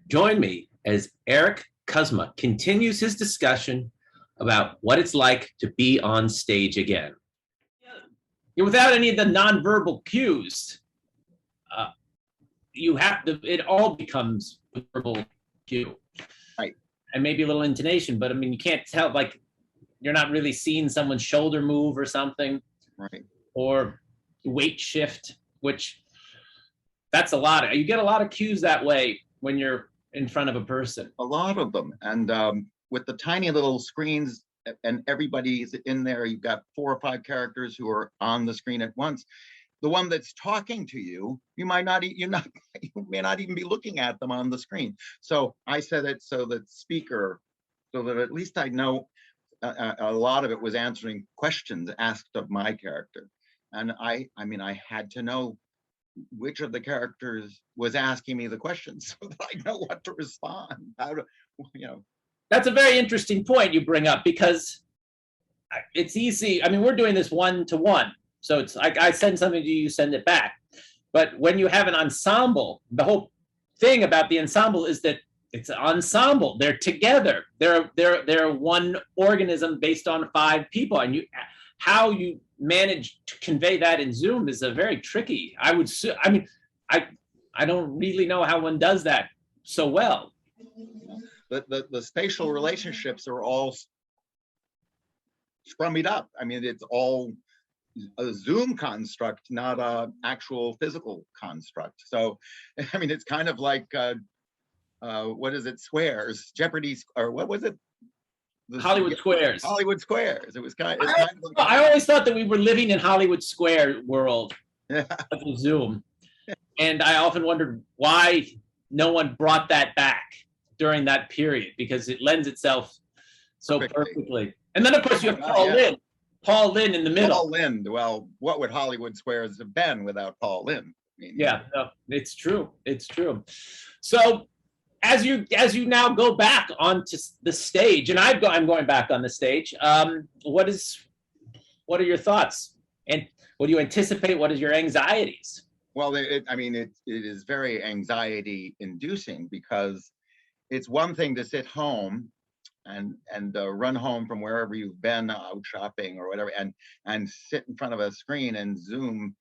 Join me as Eric Kuzmuk continues his discussion about what it's like to be on stage again. Without any of the nonverbal cues, you have to, it all becomes verbal cue. Right. And maybe a little intonation, but I mean, you can't tell, like, you're not really seeing someone's shoulder move or something. Right. Or weight shift, which that's a lot. You get a lot of cues that way when you're in front of a person. A lot of them. And with the tiny little screens and everybody's in there, you've got 4 or 5 characters who are on the screen at once. The one that's talking to you, you may not even be looking at them on the screen. So I said it so that at least I know a lot of it was answering questions asked of my character. And I mean, I had to know which of the characters was asking me the questions so that I know what to respond. How to, That's a very interesting point you bring up, because it's easy. I mean, we're doing this 1-to-1. So it's like I send something to you, you send it back. But when you have an ensemble, the whole thing about the ensemble is that it's an ensemble. They're together. They're one organism based on 5 people. And how you manage to convey that in Zoom is a very tricky. I don't really know how one does that so well. The spatial relationships are all scrummied up. I mean, it's all a Zoom construct, not a actual physical construct. So, I mean, it's kind of like, what is it, Squares, Jeopardy, or what was it? Hollywood Squares. Hollywood Squares. It was kind of like, I always thought that we were living in Hollywood Square world of Zoom. And I often wondered why no one brought that back during that period, because it lends itself so perfectly. And then, of course, you have Paul Lynde in the middle. Paul Lynde. Well, what would Hollywood Squares have been without Paul Lynde? I mean, yeah, no, it's true. It's true. So as you now go back onto the stage, and I'm going back on the stage, what are your thoughts? And what do you anticipate? What is your anxieties? Well, it is very anxiety inducing, because it's one thing to sit home and run home from wherever you've been out shopping or whatever, and sit in front of a screen and Zoom.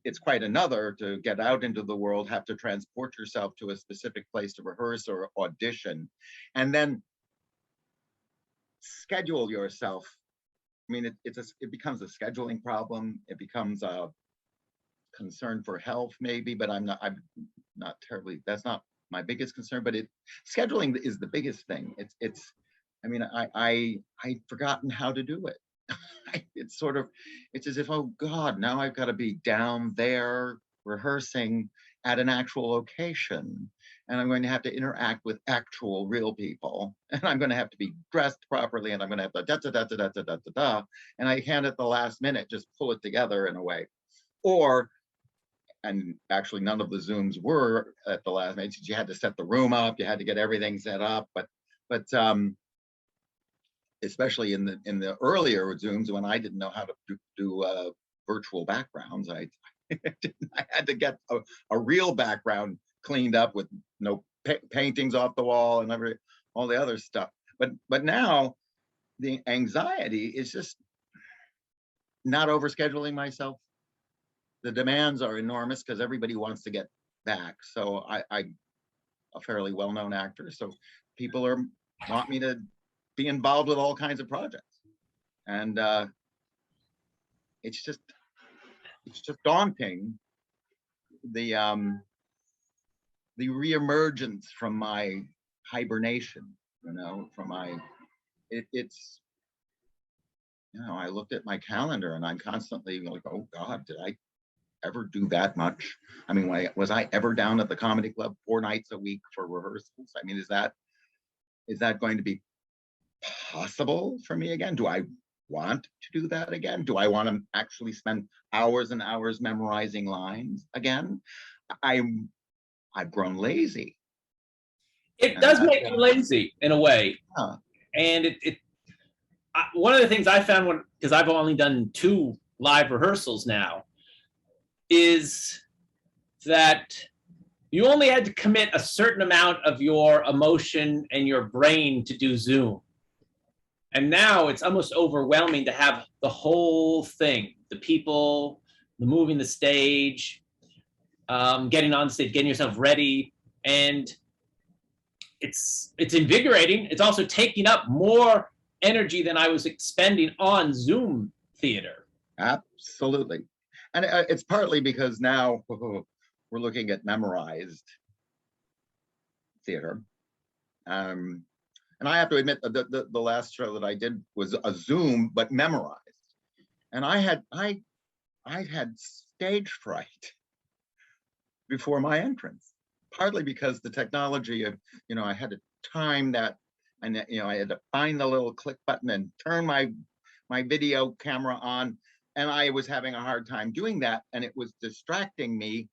It's quite another to get out into the world, have to transport yourself to a specific place to rehearse or audition, and then schedule yourself. I mean, it becomes a scheduling problem. It becomes a concern for health, maybe, but I'm not terribly. That's not my biggest concern. But scheduling is the biggest thing. I mean, I'd forgotten how to do it. It's as if, oh God, now I've got to be down there rehearsing at an actual location, and I'm going to have to interact with actual real people, and I'm going to have to be dressed properly, and I'm going to have to da-da-da-da-da-da-da-da, and I can't at the last minute just pull it together in a way. And actually none of the Zooms were at the last minute. You had to set the room up, you had to get everything set up, but especially in the earlier Zooms, when I didn't know how to do virtual backgrounds, I had to get a real background cleaned up with no paintings off the wall and all the other stuff. But now the anxiety is just not overscheduling myself. The demands are enormous because everybody wants to get back. So I'm a fairly well-known actor, so people want me to be involved with all kinds of projects, and it's just daunting, the reemergence from my hibernation, I looked at my calendar and I'm constantly like, oh God, did I ever do that much? I mean, was I ever down at the comedy club 4 nights a week for rehearsals? I mean, is that going to be possible for me again? Do I want to do that again? Do I want to actually spend hours and hours memorizing lines again? I've grown lazy. It does make you lazy in a way. And one of the things I found, because I've only done 2 live rehearsals now, is that you only had to commit a certain amount of your emotion and your brain to do Zoom. And now it's almost overwhelming to have the whole thing, the people, the moving the stage, getting on stage, getting yourself ready. And it's invigorating. It's also taking up more energy than I was expending on Zoom theater. Absolutely. And it's partly because now we're looking at memorized theater. And I have to admit the last show that I did was a Zoom, but memorized. And I had stage fright before my entrance, partly because the technology of, I had to time that, and I had to find the little click button and turn my video camera on, and I was having a hard time doing that, and it was distracting me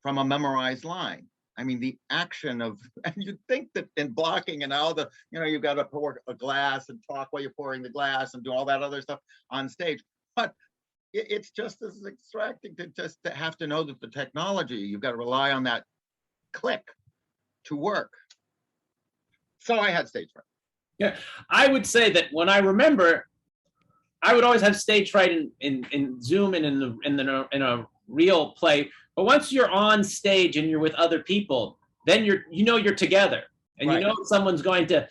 from a memorized line. I mean, the action of, and you'd think that in blocking and all the, you've got to pour a glass and talk while you're pouring the glass and do all that other stuff on stage, but it's just as distracting to have to know that the technology, you've got to rely on that click to work. So I had stage fright. Yeah, I would say that when I remember, I would always have stage fright in Zoom and in a real play. But once you're on stage and you're with other people, then you're together, and right. Someone's going to,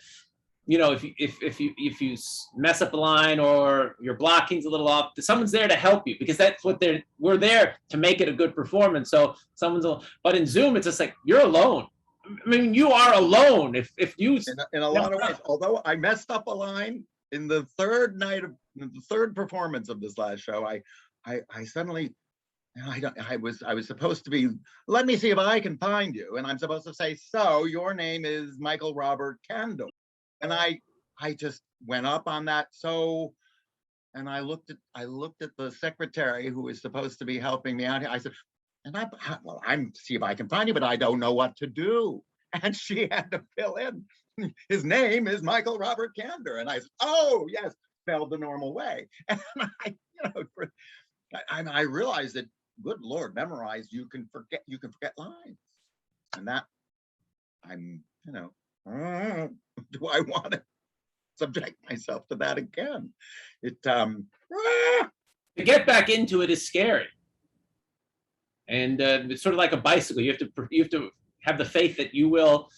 if you mess up a line or your blocking's a little off, someone's there to help you, because that's what we're there to make it a good performance. So but in Zoom, it's just like you're alone. I mean, you are alone if you in a lot of ways. Although I messed up a line in the third performance of this last show, I suddenly. I was supposed to be, let me see if I can find you. And I'm supposed to say, so your name is Michael Robert Kendall. And I just went up on that. So, and I looked at the secretary who was supposed to be helping me out here. I said, I'm see if I can find you, but I don't know what to do. And she had to fill in, his name is Michael Robert Kendall. And I said, oh yes, spelled the normal way. And I realized that, good Lord, memorize, you can forget lines. And that I'm, do I want to subject myself to that again? To get back into it is scary. And it's sort of like a bicycle. You have to have the faith that you will,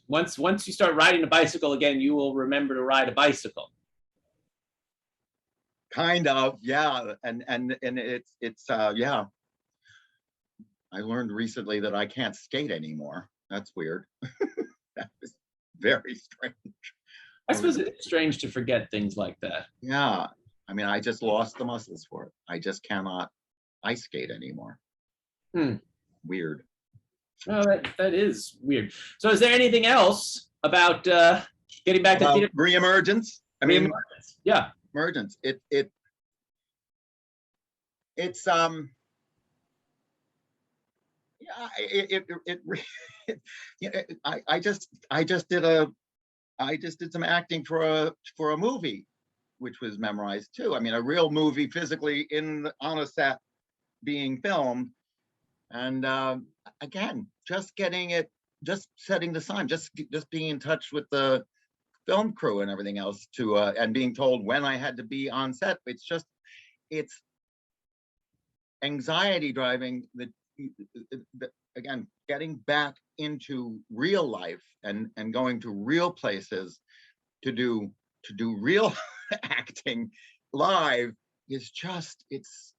once you start riding a bicycle again, you will remember to ride a bicycle. Kind of, yeah, and it's yeah. I learned recently that I can't skate anymore. That's weird. That was very strange. I suppose it's strange to forget things like that. Yeah, I mean, I just lost the muscles for it. I just cannot ice skate anymore. Weird. Oh, that is weird. So, is there anything else about getting back to theater? Reemergence. Reemergence. Yeah. Emergence. I just did some acting for a movie, which was memorized too. I mean, a real movie physically on a set being filmed, and again, just getting it, just setting the sign, just being in touch with the film crew and everything else and being told when I had to be on set. It's anxiety driving the again, getting back into real life and going to real places to do real acting live is just, it's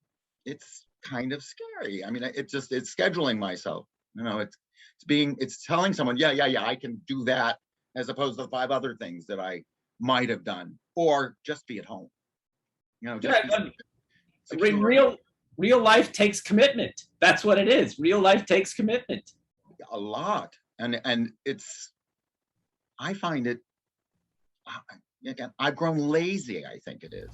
kind of scary. I mean, it's scheduling myself, it's telling someone, yeah, I can do that, as opposed to the 5 other things that I might have done, or just be at home. Real life takes commitment. That's what it is. Real life takes commitment. A lot, and I find it. Again, I've grown lazy. I think it is.